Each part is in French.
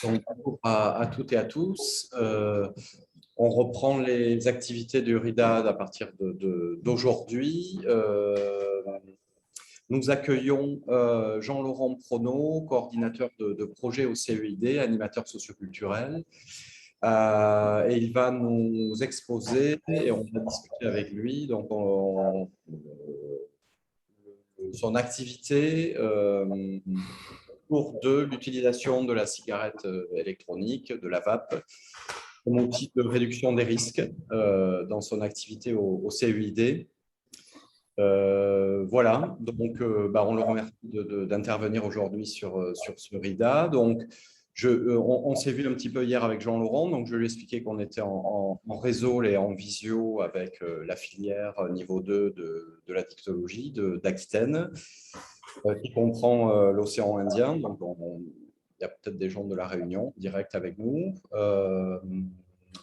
Donc, bonjour à toutes et à tous. On reprend les activités du RIDAD à partir d'aujourd'hui. Nous accueillons Jean-Laurent Prono, coordinateur de projet au CEID, animateur socioculturel. Et il va nous exposer et on va discuter avec lui donc, son activité autour de l'utilisation de la cigarette électronique, de la vape, comme outil de réduction des risques dans son activité au CEID. Voilà, donc on le remercie d'intervenir aujourd'hui sur ce RIDA. Donc, on s'est vu un petit peu hier avec Jean-Laurent, donc je lui ai expliqué qu'on était en réseau et en visio avec la filière niveau 2 de la dictologie d'Aquitaine, qui comprend l'océan Indien. Donc, il y a peut-être des gens de la Réunion direct avec nous.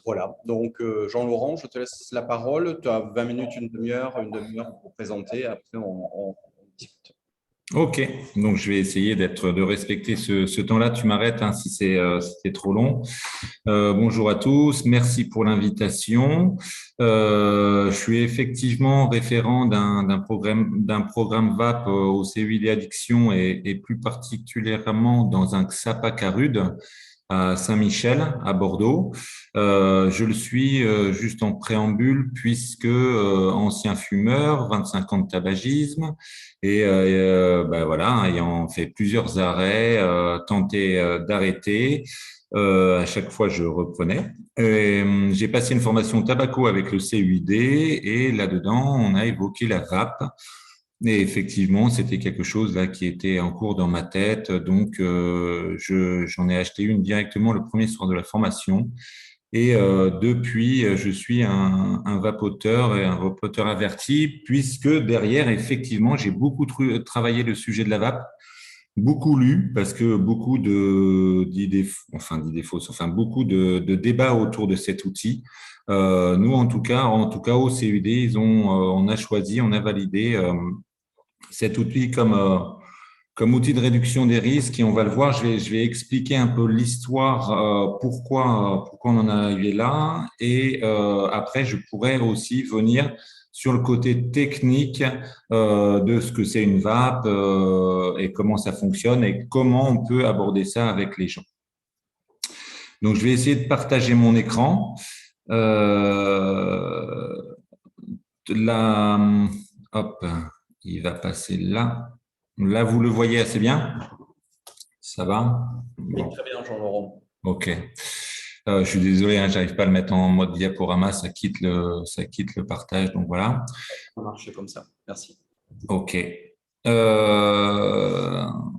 Voilà, donc Jean-Laurent, je te laisse la parole. Tu as 20 minutes, une demi-heure pour présenter. Après, on discute. Ok, donc je vais essayer de respecter ce temps-là. Tu m'arrêtes si c'est trop long. Bonjour à tous, merci pour l'invitation. Je suis effectivement référent d'un programme VAP au CEID Addiction et plus particulièrement dans un XAPA Carude à Saint-Michel, à Bordeaux. Je le suis juste en préambule puisque ancien fumeur, 25 ans de tabagisme et voilà, ayant fait plusieurs arrêts, tenté d'arrêter. À chaque fois, je reprenais. J'ai passé une formation tabaco avec le CEID et là-dedans, on a évoqué la vape. Et effectivement, c'était quelque chose là qui était en cours dans ma tête. Donc, j'en ai acheté une directement le premier soir de la formation. Et depuis, je suis un vapoteur et un vapoteur averti, puisque derrière, effectivement, j'ai beaucoup travaillé le sujet de la vape, beaucoup lu, parce que beaucoup d'idées fausses, enfin beaucoup de débats autour de cet outil. Nous, en tout cas, au CUD, on a choisi, on a validé cet outil comme outil de réduction des risques. Et on va le voir, je vais expliquer un peu l'histoire, pourquoi on en est arrivé là. Et après, je pourrais aussi venir sur le côté technique de ce que c'est une vape et comment ça fonctionne et comment on peut aborder ça avec les gens. Donc, je vais essayer de partager mon écran. Là, hop, il va passer là. Là, vous le voyez assez bien? Ça va? Oui, très bien, Jean-Laurent. Ok. Je suis désolé, hein, j'arrive pas à le mettre en mode diaporama, ça quitte le partage, donc voilà. Ça marche comme ça. Merci. Ok.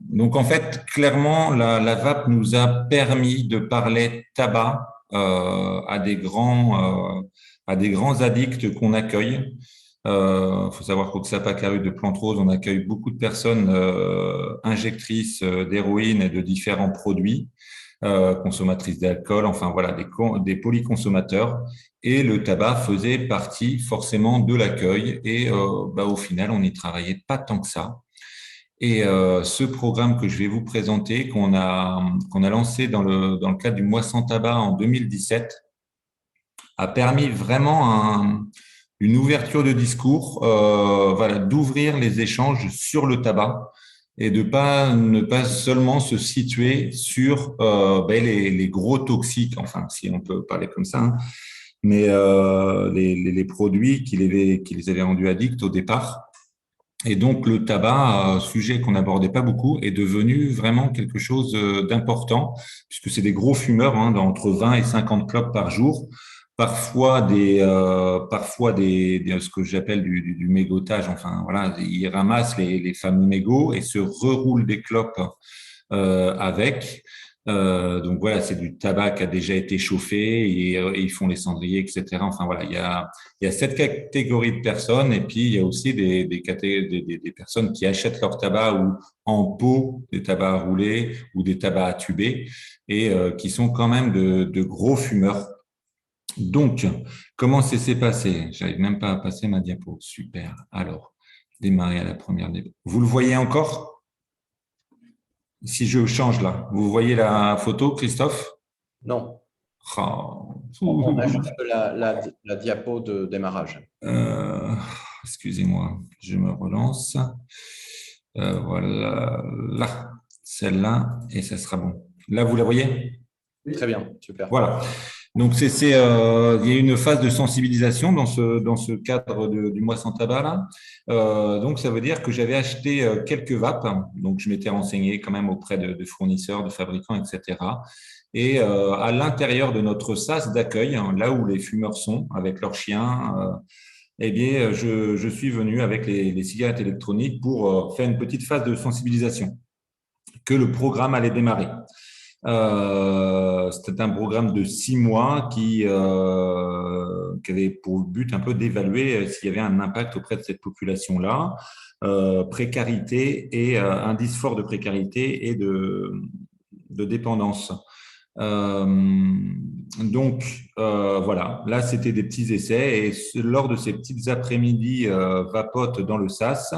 Donc en fait, clairement, la vape nous a permis de parler tabac à des grands addicts qu'on accueille. Faut savoir qu'au Xapacaru de Plante Rose, on accueille beaucoup de personnes injectrices d'héroïne et de différents produits, consommatrices d'alcool, enfin voilà, des polyconsommateurs. Et le tabac faisait partie forcément de l'accueil. Et au final, on n'y travaillait pas tant que ça. Et ce programme que je vais vous présenter, qu'on a lancé dans le cadre du mois sans tabac en 2017, a permis vraiment une ouverture de discours, voilà, d'ouvrir les échanges sur le tabac et ne pas seulement se situer sur les gros toxiques, enfin si on peut parler comme ça, hein, mais les produits qui les avaient rendus addicts au départ. Et donc le tabac, sujet qu'on n'abordait pas beaucoup, est devenu vraiment quelque chose d'important, puisque c'est des gros fumeurs, hein, d'entre 20 et 50 clopes par jour, parfois ce que j'appelle du mégotage. Enfin voilà, ils ramassent les fameux mégots et se reroulent des clopes avec. Donc voilà, c'est du tabac qui a déjà été chauffé et ils font les cendriers, etc. Enfin voilà, il y a cette catégorie de personnes et puis il y a aussi des personnes qui achètent leur tabac ou en pot, des tabacs à rouler ou des tabacs à tuber et qui sont quand même de gros fumeurs. Donc, comment ça s'est passé? J'arrive même pas à passer ma diapo. Super. Alors, démarrer à la première. Vous le voyez encore? Si je change là, vous voyez la photo, Christophe? Non, Oh. on a juste la diapo de démarrage. Euh, excusez-moi, je me relance. Voilà, là, celle-là, et ça sera bon. Là, vous la voyez? Très bien, super. Voilà. Donc, il y a une phase de sensibilisation dans ce cadre du mois sans tabac là. Donc, ça veut dire que j'avais acheté quelques vapes. Donc, je m'étais renseigné quand même auprès de fournisseurs, de fabricants, etc. Et à l'intérieur de notre sas d'accueil, hein, là où les fumeurs sont avec leurs chiens, eh bien, je suis venu avec les cigarettes électroniques pour faire une petite phase de sensibilisation que le programme allait démarrer. C'était un programme de 6 mois qui avait pour but un peu d'évaluer s'il y avait un impact auprès de cette population-là, précarité et indice fort de précarité et de dépendance. Euh, voilà, là c'était des petits essais et lors de ces petites après-midi vapotes dans le SAS,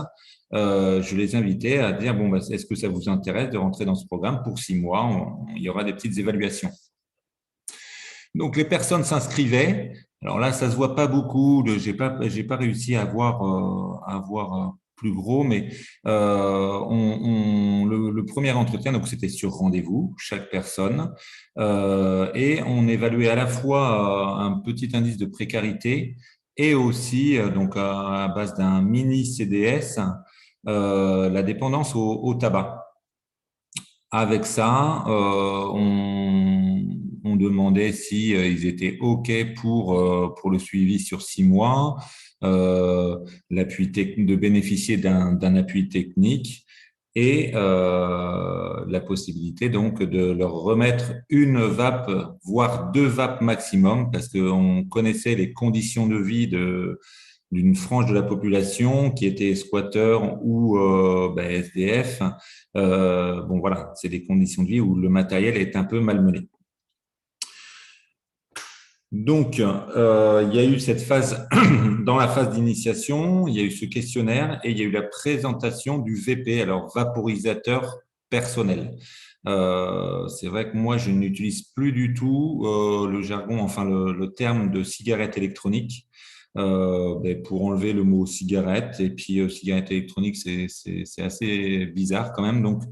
je les invitais à dire bon, bah, est-ce que ça vous intéresse de rentrer dans ce programme pour 6 mois? Il y aura des petites évaluations. Donc les personnes s'inscrivaient. Alors là, ça se voit pas beaucoup. J'ai pas réussi à voir plus gros, mais le premier entretien, donc c'était sur rendez-vous, chaque personne, et on évaluait à la fois un petit indice de précarité et aussi donc à base d'un mini CDS, la dépendance au tabac. Avec ça, on demandait si ils étaient OK pour le suivi sur 6 mois, de bénéficier d'un appui technique et la possibilité donc de leur remettre une vape, voire 2 vapes maximum, parce qu'on connaissait les conditions de vie d'une frange de la population qui était squatteur ou SDF. Bon, voilà, c'est des conditions de vie où le matériel est un peu malmené. Donc, il y a eu cette phase, dans la phase d'initiation, il y a eu ce questionnaire et il y a eu la présentation du VP, alors vaporisateur personnel. C'est vrai que moi, je n'utilise plus du tout le jargon, enfin le terme de cigarette électronique. Pour enlever le mot cigarette. Et puis, cigarette électronique, c'est assez bizarre quand même. Donc,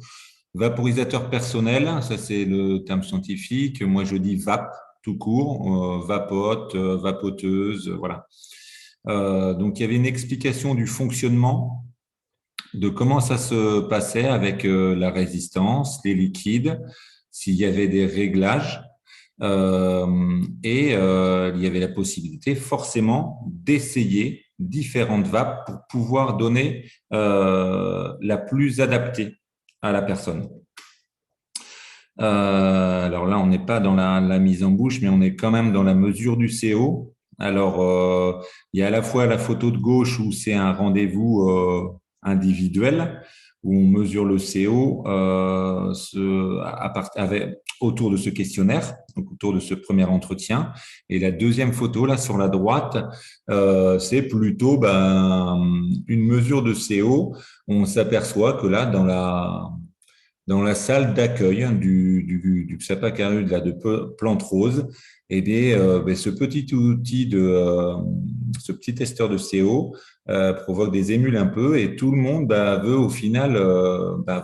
vaporisateur personnel, ça c'est le terme scientifique. Moi, je dis vape tout court, vapote, vapoteuse, voilà. Donc, il y avait une explication du fonctionnement, de comment ça se passait avec la résistance, les liquides, s'il y avait des réglages. Il y avait la possibilité forcément d'essayer différentes vapes pour pouvoir donner la plus adaptée à la personne. Alors là, on n'est pas dans la mise en bouche, mais on est quand même dans la mesure du CO. Alors, il y a à la fois la photo de gauche où c'est un rendez-vous individuel, où on mesure le CO autour de ce questionnaire, donc autour de ce premier entretien. Et la deuxième photo, là, sur la droite, c'est plutôt une mesure de CO. On s'aperçoit que là, dans la salle d'accueil du Xapa Carud de Plante Rose, et ce petit outil ce petit testeur de CO provoque des émules un peu et tout le monde veut au final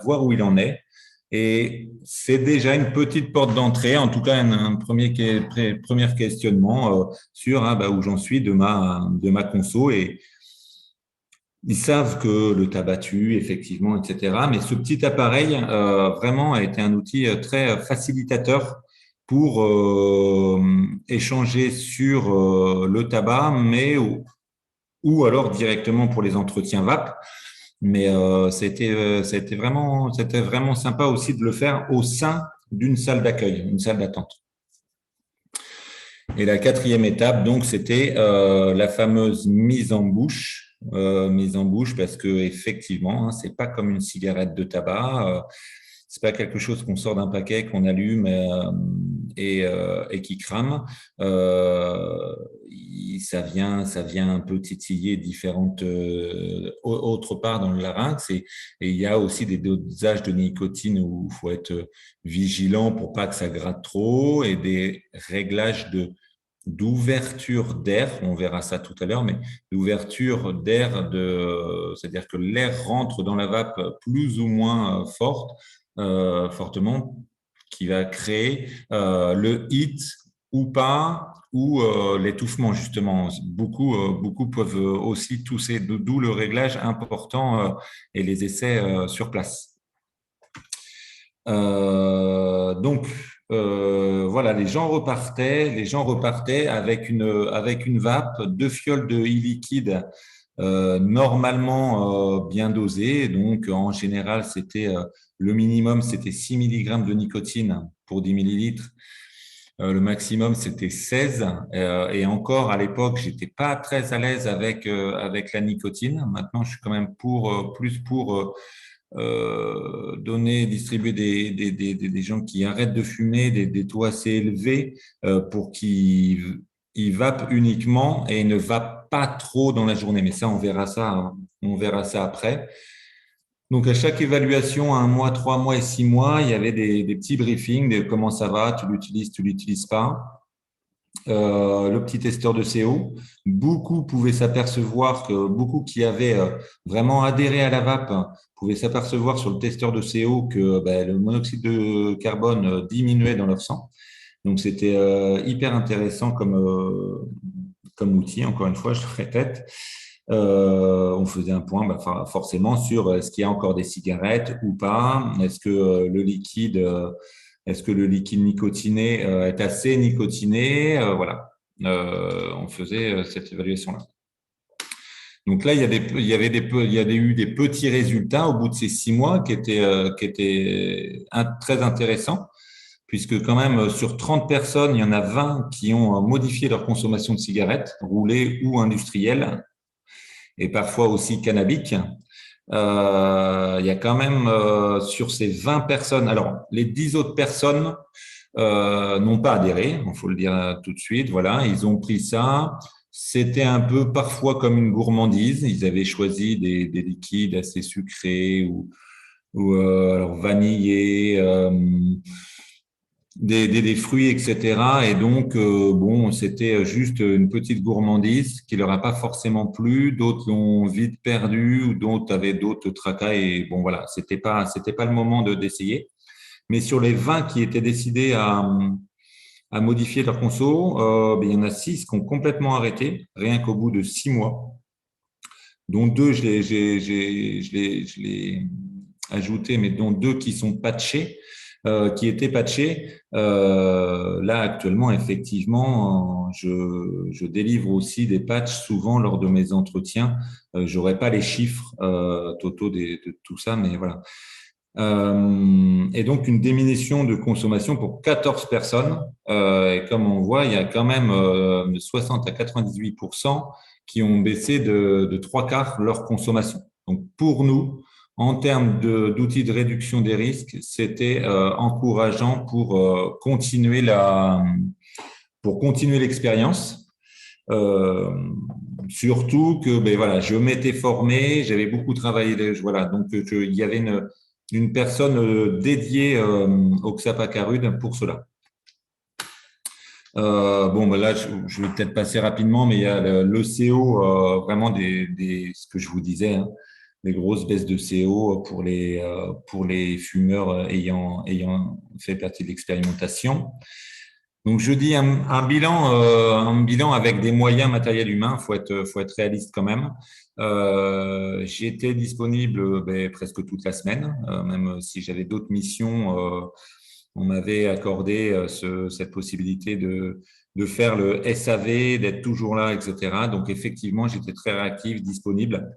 voir où il en est. Et c'est déjà une petite porte d'entrée, en tout cas un premier questionnement sur où j'en suis de ma conso. Et ils savent que le tabac tue, effectivement, etc. Mais ce petit appareil, vraiment, a été un outil très facilitateur pour échanger sur le tabac, ou alors directement pour les entretiens vape. Mais c'était vraiment sympa aussi de le faire au sein d'une salle d'accueil, une salle d'attente. Et la quatrième étape, donc, c'était la fameuse mise en bouche. Mise en bouche parce que effectivement, c'est pas comme une cigarette de tabac. C'est pas quelque chose qu'on sort d'un paquet, qu'on allume et qui crame, ça vient un peu titiller différentes autre part dans le larynx. Et il y a aussi des dosages de nicotine où il faut être vigilant pour pas que ça gratte trop, et des réglages d'ouverture d'air, on verra ça tout à l'heure, mais d'ouverture d'air, c'est-à-dire que l'air rentre dans la vape plus ou moins fortement, qui va créer le hit ou pas, ou l'étouffement justement. Beaucoup peuvent aussi tousser, d'où le réglage important et les essais sur place. Donc, voilà, les gens repartaient avec une vape, 2 fioles de e-liquide normalement bien dosées. Donc, en général, le minimum, c'était 6 mg de nicotine pour 10 millilitres. Le maximum, c'était 16. Et encore, à l'époque, j'étais pas très à l'aise avec la nicotine. Maintenant, je suis quand même plus pour distribuer des gens qui arrêtent de fumer des taux assez élevés pour qu'ils vapent uniquement et ne vapent pas trop dans la journée. Mais ça, on verra ça, hein. On verra ça après. Donc, à chaque évaluation, 1 mois, 3 mois et 6 mois, il y avait des petits briefings de comment ça va, tu l'utilises pas. Le petit testeur de CO. Beaucoup pouvaient s'apercevoir beaucoup qui avaient vraiment adhéré à la vape pouvaient s'apercevoir sur le testeur de CO que le monoxyde de carbone diminuait dans leur sang. Donc, c'était hyper intéressant comme outil. Encore une fois, je le répète. On faisait un point forcément sur est-ce qu'il y a encore des cigarettes ou pas, est-ce que le liquide nicotiné est assez nicotiné, voilà. On faisait cette évaluation-là. Donc là, il y a eu des petits résultats au bout de ces 6 mois qui étaient très intéressants, puisque quand même sur 30 personnes, il y en a 20 qui ont modifié leur consommation de cigarettes, roulées ou industrielles, et parfois aussi cannabiques. Il y a quand même sur ces 20 personnes, alors les 10 autres personnes n'ont pas adhéré, il faut le dire tout de suite, voilà, ils ont pris ça. C'était un peu parfois comme une gourmandise, ils avaient choisi des liquides assez sucrés ou alors vanillés, des fruits, etc. Et donc, c'était juste une petite gourmandise qui leur a pas forcément plu. D'autres l'ont vite perdu, ou d'autres avaient d'autres tracas. Et bon, voilà, c'était pas le moment d'essayer. Mais sur les 20 qui étaient décidés à modifier leur conso, il y en a 6 qui ont complètement arrêté, rien qu'au bout de 6 mois. Dont 2, je l'ai ajouté, mais dont 2 qui sont patchés. Qui étaient patchés. Là, actuellement, effectivement, je délivre aussi des patchs souvent lors de mes entretiens. Je n'aurai pas les chiffres totaux de tout ça, mais voilà. Et donc, une diminution de consommation pour 14 personnes. Et comme on voit, il y a quand même 60 à 98% qui ont baissé de 3/4 leur consommation. Donc, pour nous, en termes d'outils de réduction des risques, c'était encourageant pour continuer l'expérience. Surtout que voilà, je m'étais formé, j'avais beaucoup travaillé, voilà, donc il y avait une personne dédiée au Xapacarude pour cela. Là, je vais peut-être passer rapidement, mais il y a le CO, vraiment ce que je vous disais, hein, des grosses baisses de CO pour les fumeurs ayant fait partie de l'expérimentation. Donc, je dis un bilan avec des moyens matériels humains. Faut être réaliste quand même. J'étais disponible presque toute la semaine, même si j'avais d'autres missions. On m'avait accordé cette possibilité de faire le SAV, d'être toujours là, etc. Donc, effectivement, j'étais très réactif, disponible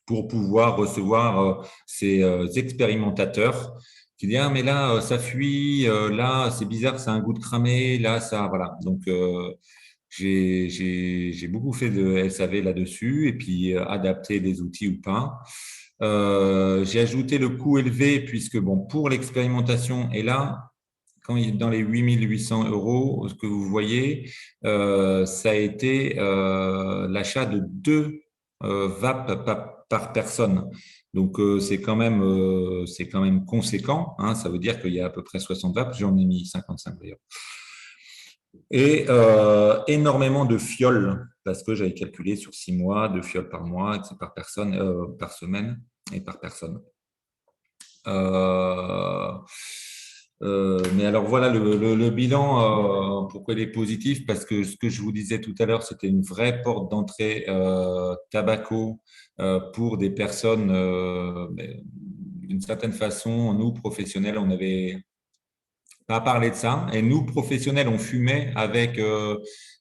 pour pouvoir recevoir ces expérimentateurs qui disent « Ah, mais là, ça fuit, là, c'est bizarre, ça a un goût de cramé, là, ça… » Voilà. Donc, j'ai beaucoup fait de SAV là-dessus et puis adapter des outils ou pas. J'ai ajouté le coût élevé puisque, pour l'expérimentation, et là, dans les 8 800 €, ce que vous voyez, ça a été l'achat de 2 VAP par personne. Donc, c'est quand même conséquent, hein. Ça veut dire qu'il y a à peu près 60 VAP. J'en ai mis 55 d'ailleurs. Et énormément de fioles, parce que j'avais calculé sur 6 mois, 2 fioles par mois, et par personne, par semaine et par personne. Mais alors voilà le bilan, pourquoi il est positif? Parce que ce que je vous disais tout à l'heure, c'était une vraie porte d'entrée Tobacco pour des personnes, d'une certaine façon, nous, professionnels, on n'avait pas parlé de ça. Et nous, professionnels, on fumait avec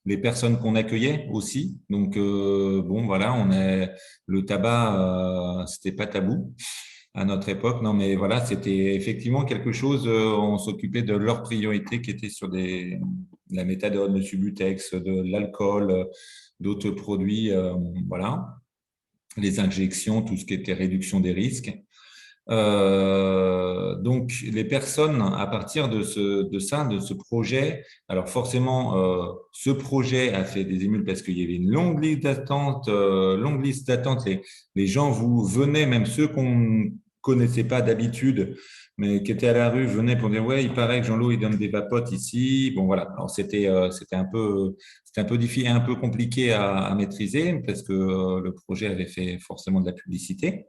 les personnes qu'on accueillait aussi. Donc, bon, voilà, le tabac, c'était pas tabou à notre époque. Non, mais voilà, c'était effectivement quelque chose, on s'occupait de leurs priorités qui étaient sur la méthadone, le Subutex, de l'alcool, d'autres produits, voilà, les injections, tout ce qui était réduction des risques. Donc, les personnes, à partir de ce projet, alors forcément, ce projet a fait des émules parce qu'il y avait une longue liste d'attente. Les gens venaient, même ceux qu'on ne connaissait pas d'habitude, mais qui étaient à la rue, venaient pour dire, ouais, il paraît que Jean-Loup, il donne des vapotes ici. Bon, voilà. Alors, c'était un peu difficile, un peu compliqué à maîtriser parce que le projet avait fait forcément de la publicité.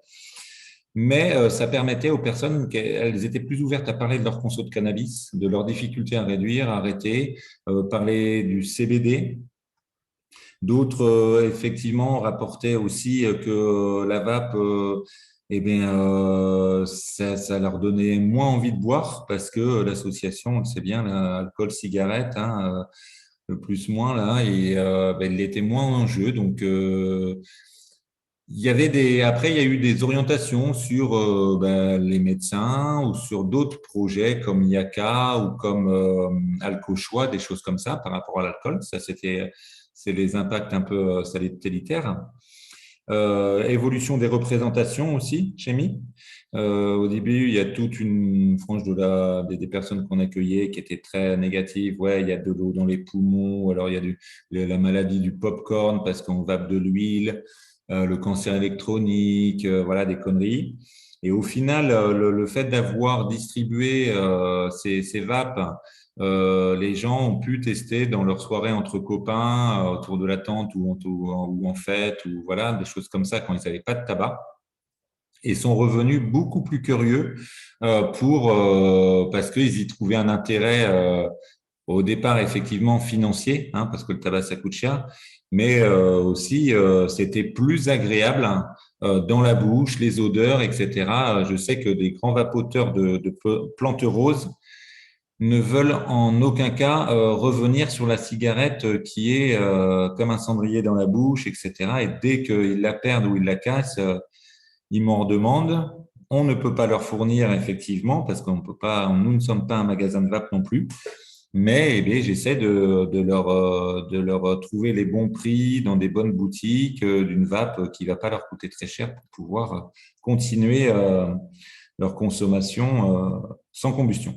Mais ça permettait aux personnes qu'elles étaient plus ouvertes à parler de leur conso de cannabis, de leurs difficultés à réduire, à arrêter, parler du CBD. D'autres, effectivement, rapportaient aussi que la vape, eh bien, ça leur donnait moins envie de boire parce que l'association, on le sait bien, l'alcool, cigarette, hein, le plus moins là, et ben, il était moins en jeu. Donc, après, il y a eu des orientations sur les médecins ou sur d'autres projets comme IACA ou comme Alcochois, des choses comme ça par rapport à l'alcool. Ça, c'est les impacts un peu satellitaires. Évolution des représentations aussi, Chémy. Au début, il y a toute une frange des personnes qu'on accueillait qui étaient très négatives. Ouais, il y a de l'eau dans les poumons, alors il y a la maladie du popcorn parce qu'on vape de l'huile. Le cancer électronique, voilà, des conneries. Et au final, le fait d'avoir distribué ces vapes, les gens ont pu tester dans leur soirée entre copains, autour de la tente ou en fête, ou voilà, des choses comme ça quand ils n'avaient pas de tabac. Et sont revenus beaucoup plus curieux parce qu'ils y trouvaient un intérêt au départ effectivement financier, hein, parce que le tabac ça coûte cher, mais aussi c'était plus agréable hein, dans la bouche, les odeurs, etc. Je sais que des grands vapoteurs de plantes roses ne veulent en aucun cas revenir sur la cigarette qui est comme un cendrier dans la bouche, etc. Et dès qu'ils la perdent ou ils la cassent, ils m'en redemandent. On ne peut pas leur fournir effectivement parce qu'on peut pas, nous ne sommes pas un magasin de vape non plus. Mais eh bien, j'essaie de leur trouver les bons prix dans des bonnes boutiques d'une vape qui ne va pas leur coûter très cher pour pouvoir continuer leur consommation sans combustion.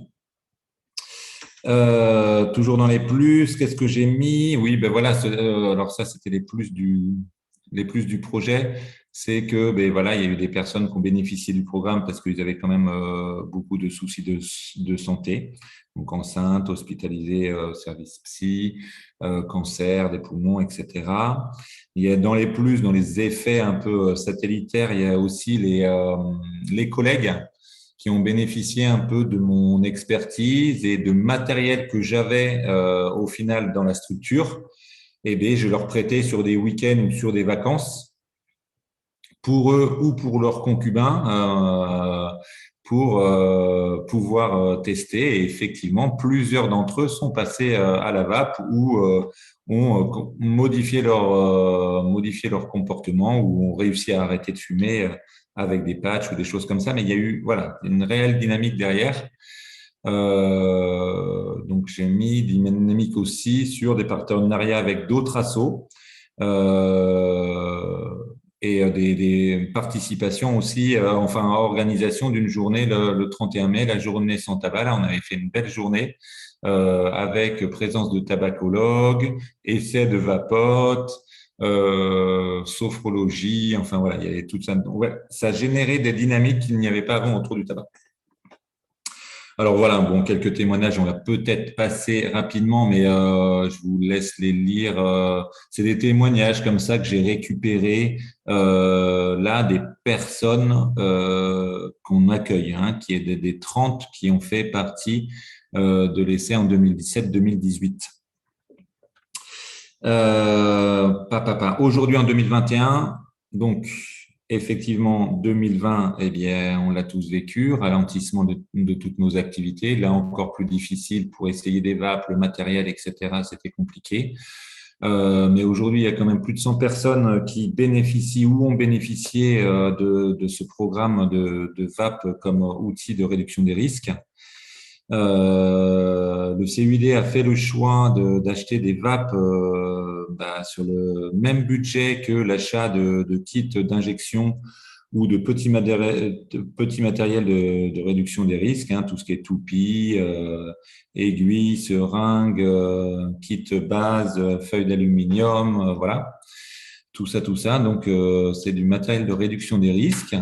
Toujours dans les plus, qu'est-ce que j'ai mis? Oui, ben voilà. Alors ça, c'était les plus du projet. C'est que ben voilà, il y a eu des personnes qui ont bénéficié du programme parce qu'ils avaient quand même beaucoup de soucis de santé, donc enceintes, hospitalisées, service psy, cancer des poumons, etc. Il y a dans les plus, dans les effets un peu satellitaires, il y a aussi les collègues qui ont bénéficié un peu de mon expertise et de matériel que j'avais au final dans la structure. Eh bien, je leur prêtais sur des week-ends ou sur des vacances pour eux ou pour leurs concubins pour pouvoir tester. Et effectivement, plusieurs d'entre eux sont passés à la vape ou ont modifié leur comportement ou ont réussi à arrêter de fumer avec des patchs ou des choses comme ça. Mais il y a eu voilà, une réelle dynamique derrière. Donc, j'ai mis dynamique aussi sur des partenariats avec d'autres assos. des participations aussi, enfin organisation d'une journée le 31 mai, la journée sans tabac. Là, on avait fait une belle journée avec présence de tabacologues, essais de vapote, sophrologie, enfin voilà, il y avait tout ça. Donc, ouais, ça générait des dynamiques qu'il n'y avait pas avant autour du tabac. Alors voilà, bon, quelques témoignages, on va peut-être passer rapidement, mais je vous laisse les lire. C'est des témoignages comme ça que j'ai récupérés là des personnes qu'on accueille, hein, qui est des 30 qui ont fait partie de l'essai en 2017-2018. Aujourd'hui en 2021, donc effectivement 2020, eh bien on l'a tous vécu, ralentissement de toutes nos activités, là encore plus difficile pour essayer des vapes, le matériel, etc. C'était compliqué. Mais aujourd'hui, il y a quand même plus de 100 personnes qui bénéficient ou ont bénéficié de ce programme de VAP comme outil de réduction des risques. Le CUD a fait le choix d'acheter des vapes sur le même budget que l'achat de kits d'injection ou de petits matériels de réduction des risques, hein, tout ce qui est toupie, aiguilles, seringues, kit base, feuilles d'aluminium, voilà, tout ça, tout ça. Donc, c'est du matériel de réduction des risques.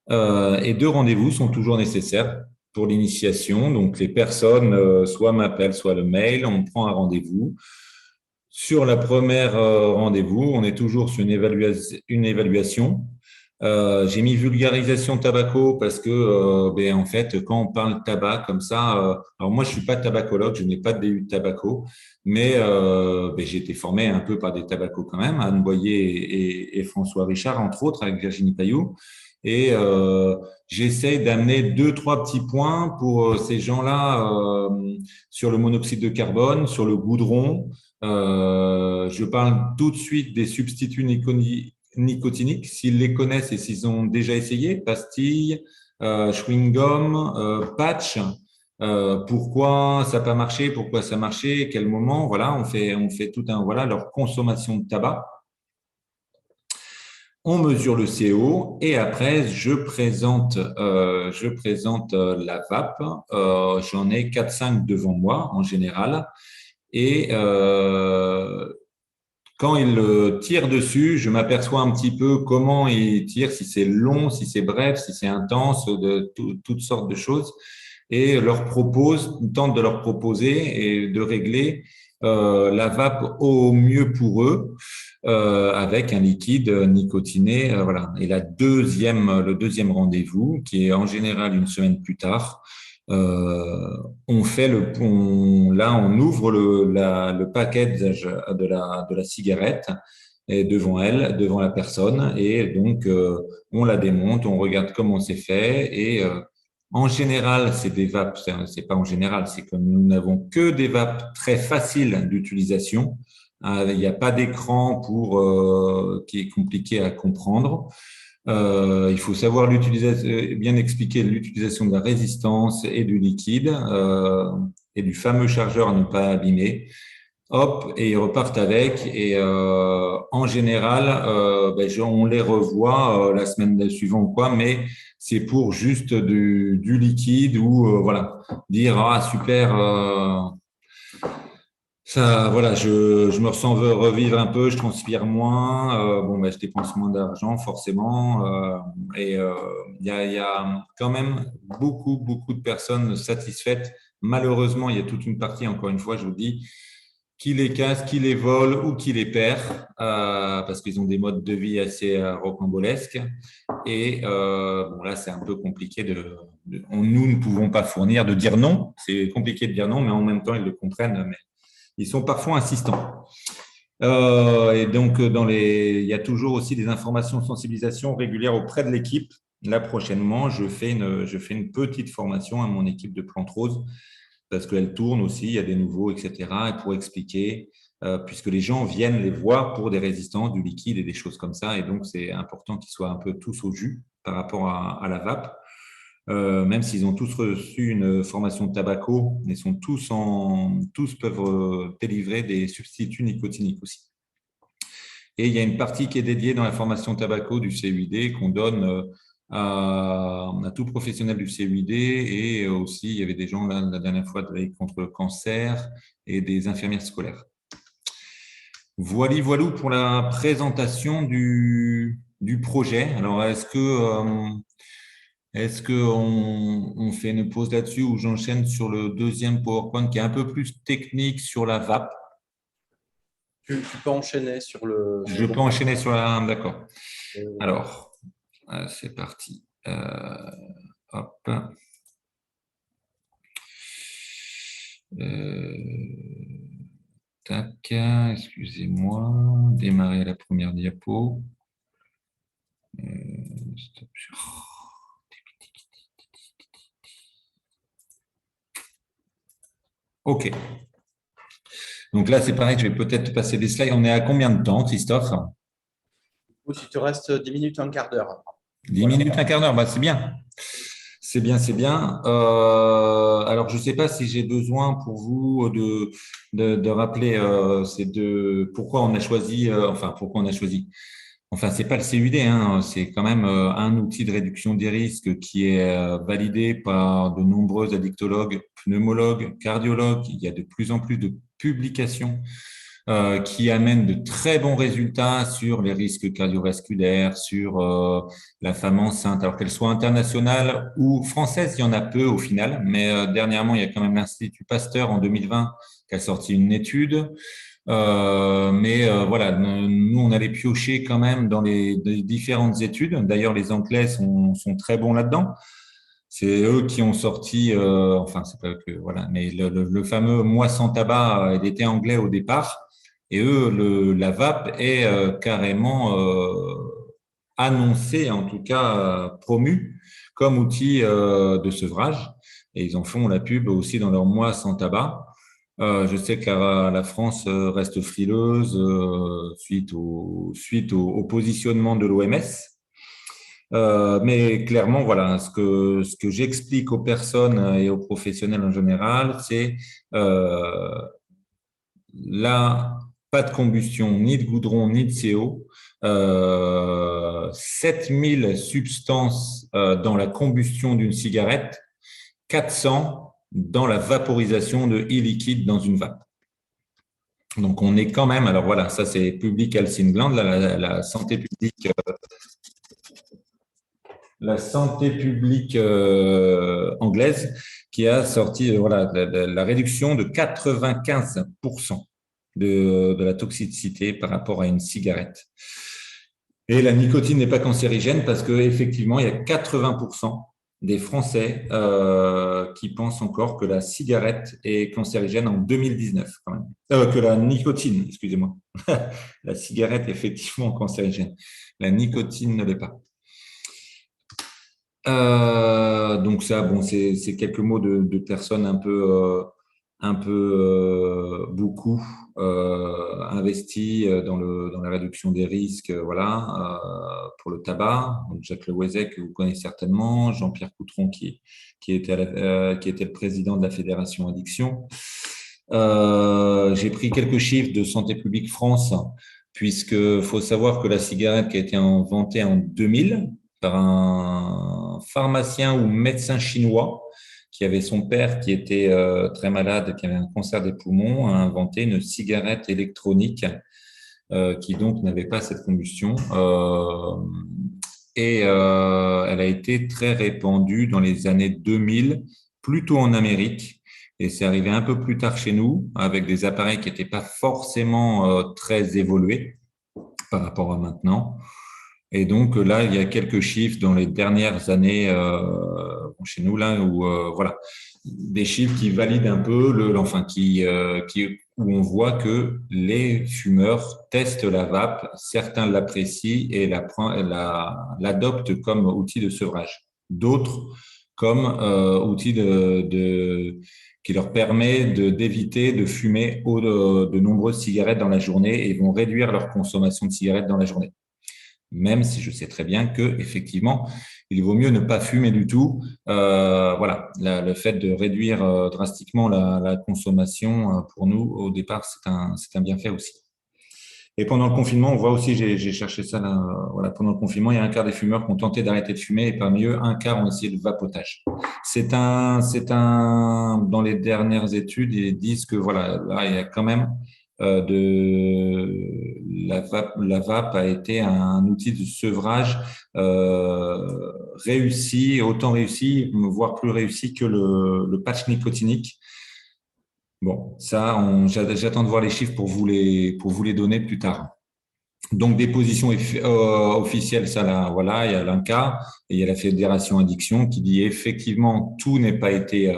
Et 2 rendez-vous sont toujours nécessaires pour l'initiation. Donc, les personnes soit m'appellent, soit le mail. On prend un rendez-vous. Sur la première rendez-vous, on est toujours sur une évaluation. J'ai mis vulgarisation tabaco parce que, en fait, quand on parle tabac comme ça, alors moi, je suis pas tabacologue, je n'ai pas de DU de tabaco, mais j'ai été formé un peu par des tabacos quand même, Anne Boyer et François Richard, entre autres, avec Virginie Payot. Et j'essaye d'amener 2, 3 petits points pour ces gens-là sur le monoxyde de carbone, sur le goudron. Je parle tout de suite des substituts nicotiniques, s'ils les connaissent et s'ils ont déjà essayé, pastilles, chewing-gum, patch. Pourquoi ça n'a pas marché, pourquoi ça a marché, quel moment, voilà, on fait tout un, voilà, leur consommation de tabac. On mesure le CO et après, je présente la vape. J'en ai 4-5 devant moi en général. Et quand il tire dessus, je m'aperçois un petit peu comment il tire, si c'est long, si c'est bref, si c'est intense, toutes sortes de choses. Et tente de leur proposer et de régler la vape au mieux pour eux avec un liquide nicotiné. Voilà. Et le deuxième rendez-vous, qui est en général une semaine plus tard, on ouvre le package de la cigarette et devant la personne, et donc on la démonte, on regarde comment c'est fait, et en général, c'est des vapes, c'est pas en général, c'est que nous n'avons que des vapes très faciles d'utilisation. Il n'y a pas d'écran qui est compliqué à comprendre. Il faut savoir bien expliquer l'utilisation de la résistance et du liquide et du fameux chargeur à ne pas abîmer. Hop, et ils repartent avec. Et en général, on les revoit la semaine suivante, quoi. Mais c'est pour juste du liquide ou voilà, dire ah super. Ça, voilà, je me ressens revivre un peu, je transpire moins, je dépense moins d'argent forcément, et il y a quand même beaucoup de personnes satisfaites. Malheureusement, il y a toute une partie, encore une fois, je vous dis, qui les casse, qui les vole ou qui les perd, parce qu'ils ont des modes de vie assez rocambolesques. Et là, c'est un peu compliqué nous ne pouvons pas fournir de dire non. C'est compliqué de dire non, mais en même temps, ils le comprennent. Mais ils sont parfois insistants. Et donc, il y a toujours aussi des informations de sensibilisation régulières auprès de l'équipe. Là, prochainement, je fais une petite formation à mon équipe de Plante Rose parce qu'elle tourne aussi, il y a des nouveaux, etc. Et pour expliquer, puisque les gens viennent les voir pour des résistances, du liquide et des choses comme ça. Et donc, c'est important qu'ils soient un peu tous au jus par rapport à la vape. Même s'ils ont tous reçu une formation de tabaco, mais tous peuvent délivrer des substituts nicotiniques aussi. Et il y a une partie qui est dédiée dans la formation tobacco du CUID qu'on donne à tout professionnel du CUID et aussi, il y avait des gens là, la dernière fois contre le cancer et des infirmières scolaires. Voilà pour la présentation du projet. Alors, est-ce que on fait une pause là-dessus ou j'enchaîne sur le deuxième PowerPoint qui est un peu plus technique sur la vape? Tu peux enchaîner sur le… Je peux enchaîner sur la… D'accord. Euh, Alors, c'est parti. Hop. Tac, excusez-moi. Démarrer la première diapo. Stop. OK. Donc là, c'est pareil, je vais peut-être passer des slides. On est à combien de temps, Christophe? Si tu restes 10 minutes, un quart d'heure. 10 minutes, un quart d'heure, bah, c'est bien. C'est bien, c'est bien. Alors, je ne sais pas si j'ai besoin pour vous de rappeler pourquoi on a choisi, pourquoi on a choisi. Enfin, c'est pas le CUD, hein, c'est quand même un outil de réduction des risques qui est validé par de nombreux addictologues, pneumologues, cardiologues. Il y a de plus en plus de publications qui amènent de très bons résultats sur les risques cardiovasculaires, sur la femme enceinte, alors qu'elle soit internationale ou française, il y en a peu au final, mais dernièrement, il y a quand même l'Institut Pasteur en 2020 qui a sorti une étude. Voilà, nous, on allait piocher quand même dans les différentes études. D'ailleurs, les Anglais sont très bons là-dedans. C'est eux qui ont sorti, c'est pas eux que, voilà, mais le fameux Moi sans tabac, il était anglais au départ. Et eux, la vape est carrément annoncée, en tout cas promue, comme outil de sevrage. Et ils en font la pub aussi dans leur Moi sans tabac. Je sais que la France reste frileuse suite au positionnement de l'OMS. Mais clairement, voilà, ce que j'explique aux personnes et aux professionnels en général, c'est là, pas de combustion, ni de goudron, ni de CO. 7000 substances dans la combustion d'une cigarette, 400 dans la vaporisation de e-liquide dans une vape. Donc, on est quand même, alors voilà, ça c'est Public Health England, la santé publique. La santé publique anglaise qui a sorti la réduction de 95% de la toxicité par rapport à une cigarette. Et la nicotine n'est pas cancérigène parce qu'effectivement, il y a 80% des Français qui pensent encore que la cigarette est cancérigène en 2019 quand même. Que la nicotine, excusez-moi. La cigarette est effectivement cancérigène. La nicotine ne l'est pas. Donc ça, bon, c'est quelques mots de personnes beaucoup investies dans la réduction des risques, pour le tabac. Donc Jacques Lewezek, que vous connaissez certainement, Jean-Pierre Coutron qui était le président de la Fédération Addiction. J'ai pris quelques chiffres de Santé publique France, puisque faut savoir que la cigarette qui a été inventée en 2000 par un pharmacien ou médecin chinois qui avait son père qui était très malade, qui avait un cancer des poumons, a inventé une cigarette électronique qui donc n'avait pas cette combustion. Elle a été très répandue dans les années 2000, plutôt en Amérique. Et c'est arrivé un peu plus tard chez nous, avec des appareils qui n'étaient pas forcément très évolués par rapport à maintenant. Et donc là, il y a quelques chiffres dans les dernières années chez nous là où des chiffres qui valident un peu où on voit que les fumeurs testent la vape, certains l'apprécient et l'adoptent comme outil de sevrage. D'autres comme outil qui leur permet d'éviter de fumer de nombreuses cigarettes dans la journée et vont réduire leur consommation de cigarettes dans la journée. Même si je sais très bien que effectivement, il vaut mieux ne pas fumer du tout. Le fait de réduire drastiquement la consommation pour nous au départ, c'est un bienfait aussi. Et pendant le confinement, on voit aussi, j'ai cherché ça là, voilà, pendant le confinement, il y a un quart des fumeurs qui ont tenté d'arrêter de fumer et parmi eux, un quart ont essayé le vapotage. Dans les dernières études, ils disent que voilà, là, il y a quand même la vape a été un outil de sevrage réussi, autant réussi, voire plus réussi que le patch nicotinique. Bon, ça, j'attends de voir les chiffres pour vous les donner plus tard. Donc, des positions officielles, ça, là, voilà, il y a l'INCA et il y a la Fédération Addiction qui dit effectivement, tout n'a pas été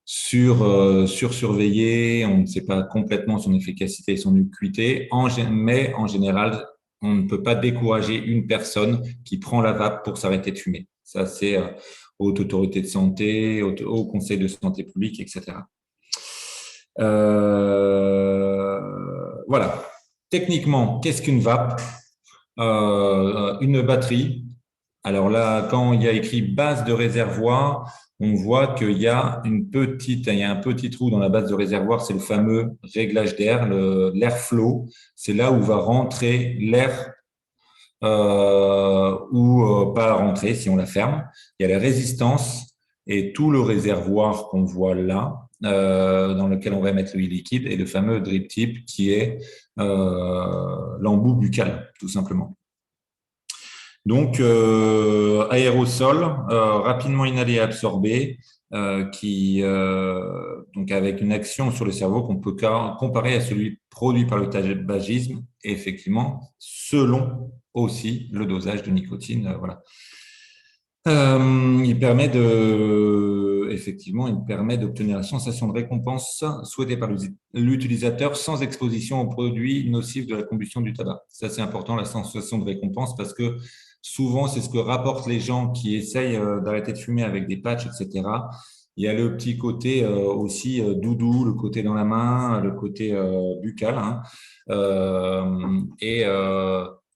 sursurveillé, on ne sait pas complètement son efficacité et son ubiquité, mais en général, on ne peut pas décourager une personne qui prend la vape pour s'arrêter de fumer. Ça, c'est haute autorité de santé, au conseil de santé publique, etc. Voilà. Techniquement, qu'est-ce qu'une vape? Une batterie. Alors là, quand il y a écrit base de réservoir, on voit qu'il y a il y a un petit trou dans la base de réservoir, c'est le fameux réglage d'air, l'airflow. C'est là où va rentrer l'air ou pas rentrer si on la ferme. Il y a la résistance et tout le réservoir qu'on voit là, dans lequel on va mettre le liquide, et le fameux drip tip qui est l'embout buccal, tout simplement. Donc, aérosol, rapidement inhalé et absorbé, donc avec une action sur le cerveau qu'on peut comparer à celui produit par le tabagisme, et effectivement, selon aussi le dosage de nicotine. Voilà. Effectivement, il permet d'obtenir la sensation de récompense souhaitée par l'utilisateur sans exposition aux produits nocifs de la combustion du tabac. Ça, c'est important, la sensation de récompense, parce que souvent, c'est ce que rapportent les gens qui essayent d'arrêter de fumer avec des patchs, etc. Il y a le petit côté aussi doudou, le côté dans la main, le côté buccal, hein,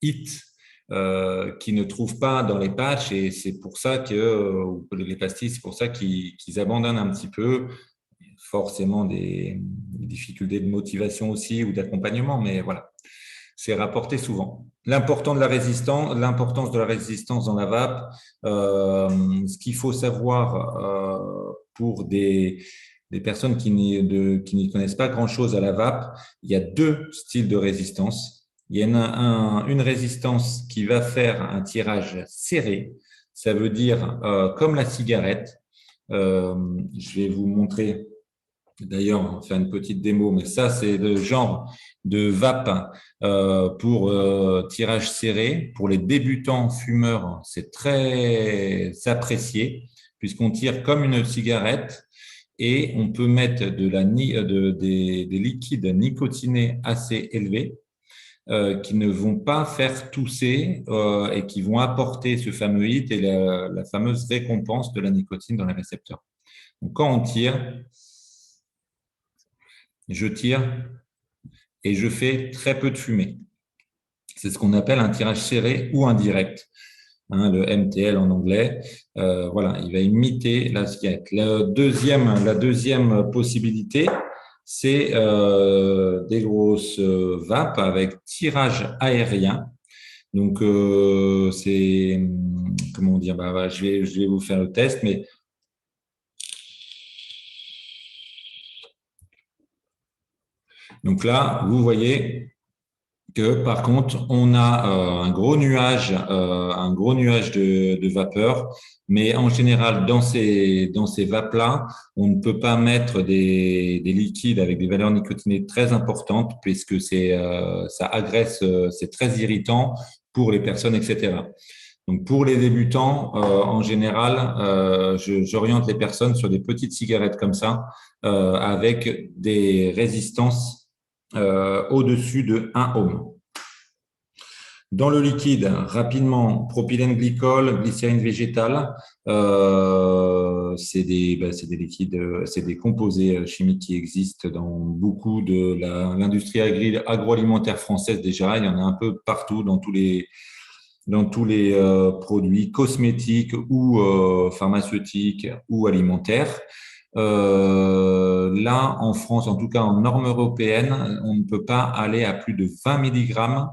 hit. Qui ne trouvent pas dans les patchs et c'est pour ça que les pastilles, c'est pour ça qu'ils abandonnent un petit peu. Forcément des difficultés de motivation aussi ou d'accompagnement, mais voilà, c'est rapporté souvent. L'importance de la résistance dans la vape, ce qu'il faut savoir pour des personnes qui n'y connaissent pas grand-chose à la vape, il y a deux styles de résistance. Il y a une résistance qui va faire un tirage serré. Ça veut dire comme la cigarette. Je vais vous montrer, d'ailleurs, on va faire une petite démo, mais ça, c'est le genre de vape pour tirage serré. Pour les débutants fumeurs, c'est très apprécié puisqu'on tire comme une cigarette et on peut mettre des liquides nicotinés assez élevés. Qui ne vont pas faire tousser et qui vont apporter ce fameux hit et la fameuse récompense de la nicotine dans les récepteurs. Donc, quand on tire, je tire et je fais très peu de fumée. C'est ce qu'on appelle un tirage serré ou indirect, hein, le MTL en anglais. Voilà, il va imiter la cigarette. La deuxième possibilité, c'est des grosses vapes avec tirage aérien. Donc, c'est, comment dire, je vais vous faire le test, mais donc là, vous voyez que par contre, on a un gros nuage de vapeur, mais en général, dans ces vapes-là, on ne peut pas mettre des liquides avec des valeurs nicotinées très importantes puisque ça agresse, c'est très irritant pour les personnes, etc. Donc, pour les débutants, en général, j'oriente les personnes sur des petites cigarettes comme ça, avec des résistances au-dessus de 1 ohm. Dans le liquide, rapidement, propylène glycol, glycérine végétale, c'est des liquides, c'est des composés chimiques qui existent dans beaucoup de l'industrie agroalimentaire française déjà. Il y en a un peu partout dans tous les produits cosmétiques ou pharmaceutiques ou alimentaires. là, en France, en tout cas en norme européenne, on ne peut pas aller à plus de 20 milligrammes.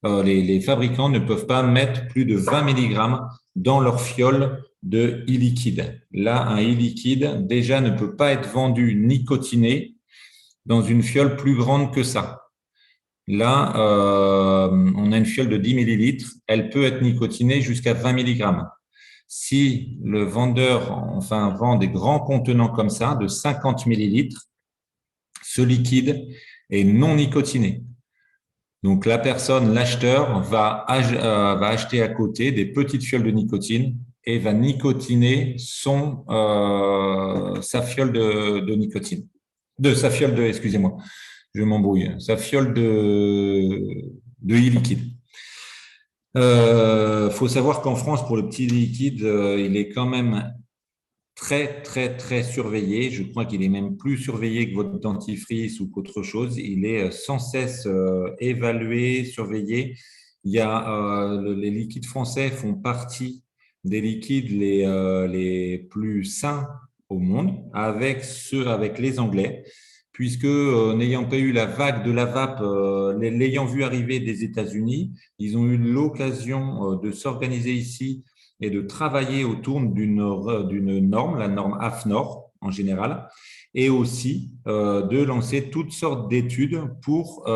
Les fabricants ne peuvent pas mettre plus de 20 milligrammes dans leur fiole de e-liquide. Là, un e-liquide, déjà, ne peut pas être vendu nicotiné dans une fiole plus grande que ça. Là, on a une fiole de 10 millilitres. Elle peut être nicotinée jusqu'à 20 milligrammes. Si le vendeur vend des grands contenants comme ça, de 50 millilitres, ce liquide est non nicotiné. Donc, la personne, l'acheteur, va acheter à côté des petites fioles de nicotine et va nicotiner sa fiole de nicotine. Excusez-moi, je m'embrouille, sa fiole de e-liquide. Faut savoir qu'en France, pour le petit liquide, il est quand même très, très, très surveillé. Je crois qu'il est même plus surveillé que votre dentifrice ou qu'autre chose. Il est sans cesse évalué, surveillé. Les liquides français font partie des liquides les plus sains au monde, avec les Anglais, puisque n'ayant pas eu la vague de la vape, l'ayant vu arriver des États-Unis, ils ont eu l'occasion de s'organiser ici et de travailler autour d'une norme, la norme AFNOR en général, et aussi de lancer toutes sortes d'études pour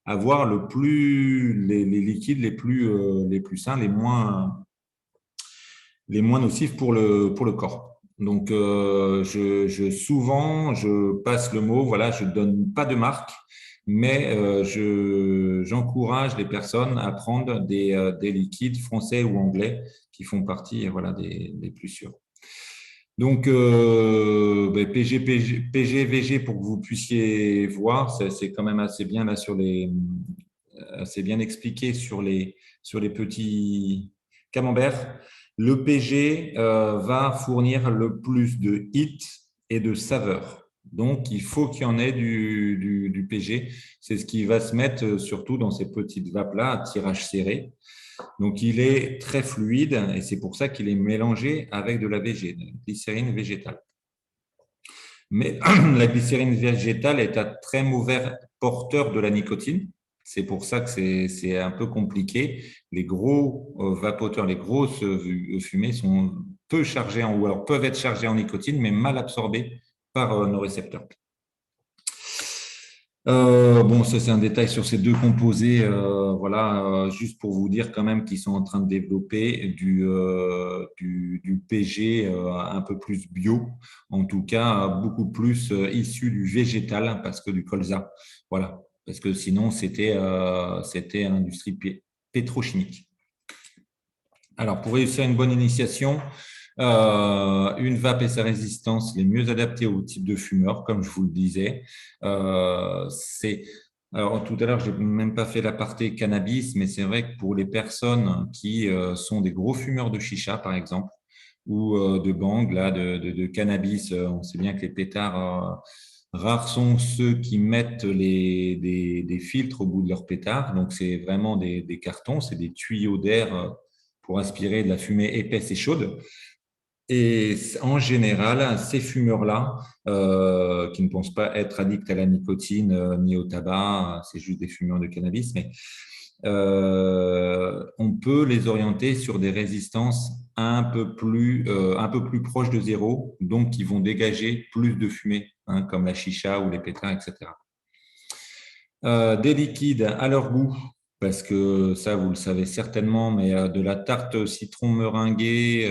avoir les liquides les plus sains, les moins nocifs pour le corps. Donc, souvent, je passe le mot, voilà, je ne donne pas de marque, mais j'encourage les personnes à prendre des liquides français ou anglais qui font partie, voilà, des plus sûrs. Donc, PG, VG, pour que vous puissiez voir, c'est quand même assez bien là assez bien expliqué sur les petits camemberts. Le PG va fournir le plus de hit et de saveur. Donc, il faut qu'il y en ait du PG. C'est ce qui va se mettre surtout dans ces petites vapes-là à tirage serré. Donc, il est très fluide et c'est pour ça qu'il est mélangé avec de la glycérine végétale. Mais la glycérine végétale est un très mauvais porteur de la nicotine. C'est pour ça que c'est un peu compliqué. Les gros vapoteurs, les grosses fumées peuvent être chargées en nicotine, mais mal absorbées par nos récepteurs. Ça c'est un détail sur ces deux composés. Juste pour vous dire quand même qu'ils sont en train de développer du PG un peu plus bio, en tout cas beaucoup plus issu du végétal parce que du colza. Voilà. Parce que sinon, c'était l'industrie pétrochimique. Alors, pour réussir une bonne initiation, une vape et sa résistance les mieux adaptées au type de fumeur, comme je vous le disais. Alors, tout à l'heure, je n'ai même pas fait l'aparté cannabis, mais c'est vrai que pour les personnes qui sont des gros fumeurs de chicha, par exemple, ou de bang, là, de cannabis, on sait bien que les pétards… rares sont ceux qui mettent des filtres au bout de leur pétard. Donc, c'est vraiment des cartons, c'est des tuyaux d'air pour aspirer de la fumée épaisse et chaude. Et en général, ces fumeurs-là, qui ne pensent pas être addicts à la nicotine ni au tabac, c'est juste des fumeurs de cannabis, mais on peut les orienter sur des résistances un peu plus proches de zéro, donc qui vont dégager plus de fumée, comme la chicha ou les pétards, etc. Des liquides à leur goût, parce que ça, vous le savez certainement, mais de la tarte citron meringuée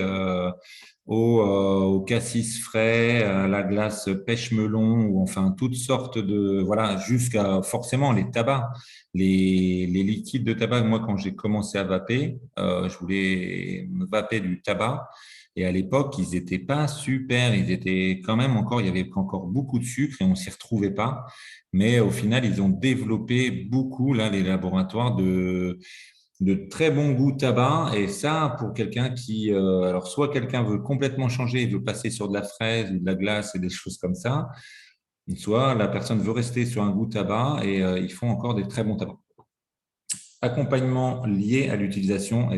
au cassis frais, à la glace pêche melon, ou enfin toutes sortes de… Voilà, jusqu'à forcément les tabacs. Les liquides de tabac, moi, quand j'ai commencé à vaper, je voulais me vaper du tabac. Et à l'époque, ils n'étaient pas super. Ils étaient quand même il y avait encore beaucoup de sucre et on ne s'y retrouvait pas. Mais au final, ils ont développé beaucoup, là, les laboratoires de très bon goût tabac. Et ça, pour quelqu'un qui… alors, soit quelqu'un veut complètement changer, il veut passer sur de la fraise ou de la glace et des choses comme ça, soit la personne veut rester sur un goût tabac et ils font encore des très bons tabacs. Accompagnement lié à l'utilisation,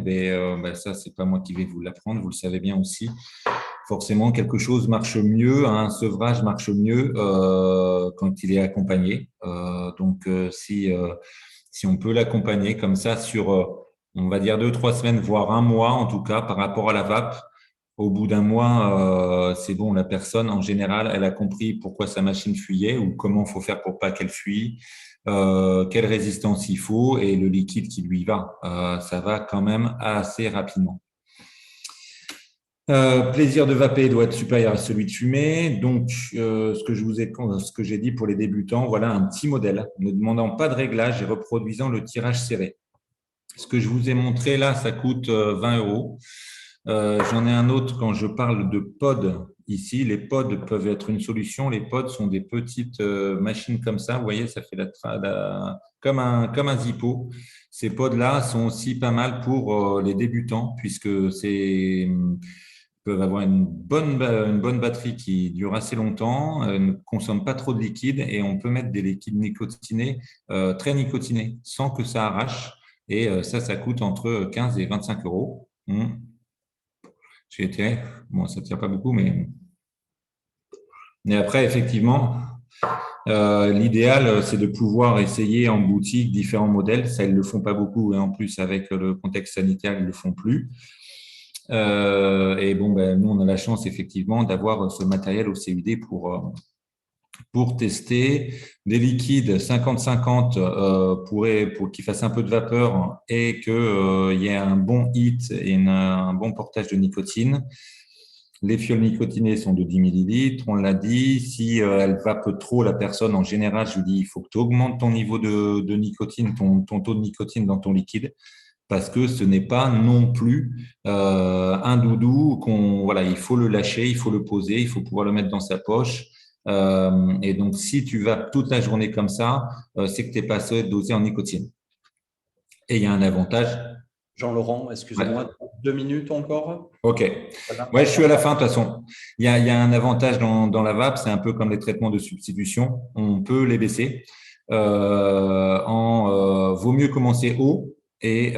ça, c'est pas moi qui vais vous l'apprendre, vous le savez bien aussi. forcément, quelque chose marche mieux, un sevrage marche mieux quand il est accompagné. Si on peut l'accompagner comme ça sur, on va dire 2, 3 semaines, voire un mois en tout cas, par rapport à la vape, au bout d'un mois, c'est bon, la personne, en général, elle a compris pourquoi sa machine fuyait ou comment il faut faire pour pas qu'elle fuit, quelle résistance il faut et le liquide qui lui va. Ça va quand même assez rapidement. Plaisir de vaper doit être supérieur à celui de fumer. Donc, ce que j'ai dit pour les débutants, voilà un petit modèle, ne demandant pas de réglage et reproduisant le tirage serré. Ce que je vous ai montré là, ça coûte 20 euros. J'en ai un autre quand je parle de pods ici. Les pods peuvent être une solution. Les pods sont des petites machines comme ça. Vous voyez, ça fait comme un Zippo. Ces pods-là sont aussi pas mal pour les débutants puisque peuvent avoir une bonne batterie qui dure assez longtemps, ne consomme pas trop de liquide et on peut mettre des liquides nicotinés, très nicotinés, sans que ça arrache. Et ça coûte entre 15 et 25 euros. J'ai été, bon, ça ne tire pas beaucoup, mais après, effectivement, l'idéal, c'est de pouvoir essayer en boutique différents modèles. Ça, ils ne le font pas beaucoup et en plus, avec le contexte sanitaire, ils ne le font plus. Et bon, nous, on a la chance effectivement d'avoir ce matériel au CUD pour tester des liquides 50-50 pour qu'ils fassent un peu de vapeur et qu'il y ait un bon hit et un bon portage de nicotine. Les fioles nicotinées sont de 10 millilitres, on l'a dit. Si elle vape trop, la personne, en général, je lui dis, il faut que tu augmentes ton niveau de nicotine, ton taux de nicotine dans ton liquide, parce que ce n'est pas non plus un doudou voilà, il faut le lâcher, il faut le poser, il faut pouvoir le mettre dans sa poche. Et donc, si tu vas toute la journée comme ça, c'est que tu n'es pas assez dosé en nicotine. Et il y a un avantage. Jean-Laurent, excusez-moi, Ouais. 2 minutes encore. OK. Ouais, je suis à la fin de toute façon. Il y a un avantage dans la vape, c'est un peu comme les traitements de substitution. On peut les baisser. Vaut mieux commencer haut et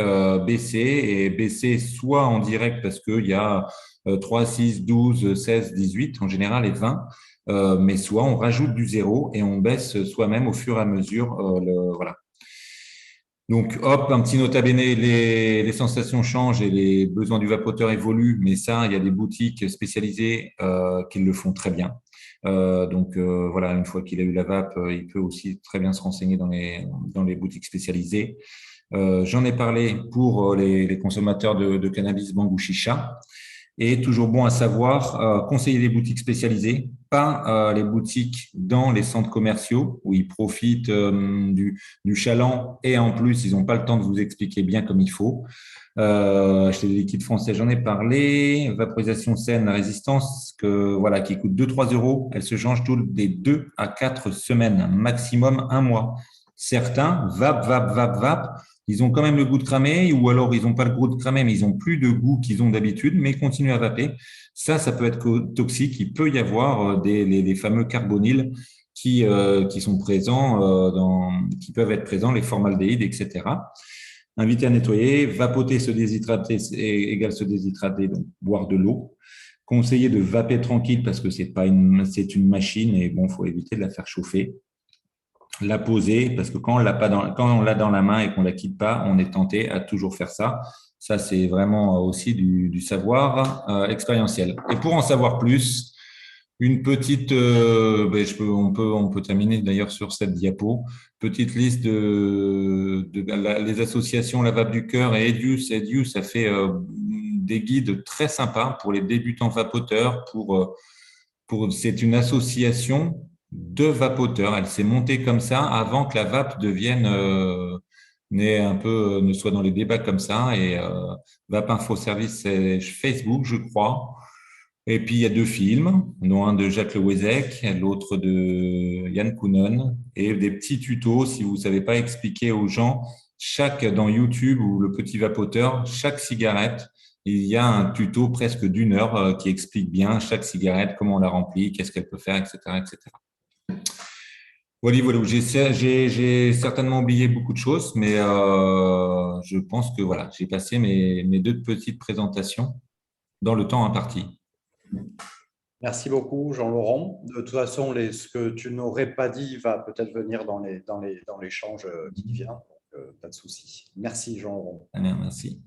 baisser soit en direct parce qu'il y a 3, 6, 12, 16, 18 en général et 20, mais soit on rajoute du zéro et on baisse soi-même au fur et à mesure. Voilà. Donc, hop, un petit nota bene, les sensations changent et les besoins du vapoteur évoluent, mais ça, il y a des boutiques spécialisées qui le font très bien. Voilà, une fois qu'il a eu la vape, il peut aussi très bien se renseigner dans les boutiques spécialisées. J'en ai parlé pour les consommateurs de cannabis bambou chicha. Et toujours bon à savoir, conseiller les boutiques spécialisées, pas les boutiques dans les centres commerciaux où ils profitent du chaland et en plus, ils n'ont pas le temps de vous expliquer bien comme il faut. Acheter des liquides français, j'en ai parlé. Vaporisation saine, la résistance, voilà, qui coûte 2-3 euros. Elle se change toutes les 2 à 4 semaines, maximum un mois. Certains, vape, ils ont quand même le goût de cramer ou alors ils n'ont pas le goût de cramer, mais ils n'ont plus de goût qu'ils ont d'habitude, mais ils continuent à vaper. Ça peut être toxique. Il peut y avoir les fameux carbonyles qui sont présents, qui peuvent être présents, les formaldéhydes, etc. Inviter à nettoyer, vapoter, se déshydrater égale se déshydrater, donc boire de l'eau. Conseiller de vaper tranquille parce que c'est une machine et bon, faut éviter de la faire chauffer. La poser parce que quand on l'a dans la main et qu'on la quitte pas, on est tenté à toujours faire ça. Ça, c'est vraiment aussi du savoir expérientiel. Et pour en savoir plus, une petite, on peut terminer d'ailleurs sur cette diapo. Petite liste les associations La Vape du Cœur et Edius, ça fait des guides très sympas pour les débutants vapoteurs. C'est une association de vapoteurs. Elle s'est montée comme ça avant que la vape ne soit dans les débats comme ça. Et Vape Info Service, c'est Facebook, je crois. Et puis, il y a 2 films, dont un de Jacques Le Wezek, l'autre de Yann Kounen, et des petits tutos, si vous ne savez pas expliquer aux gens, dans YouTube ou le petit vapoteur, chaque cigarette, il y a un tuto presque d'1 heure qui explique bien chaque cigarette, comment on la remplit, qu'est-ce qu'elle peut faire, etc., etc. Voilà. J'ai certainement oublié beaucoup de choses, mais je pense que voilà, j'ai passé mes 2 petites présentations dans le temps imparti. Merci beaucoup, Jean-Laurent. De toute façon, ce que tu n'aurais pas dit va peut-être venir dans l'échange qui vient. Donc, pas de souci. Merci, Jean-Laurent. Très bien, merci.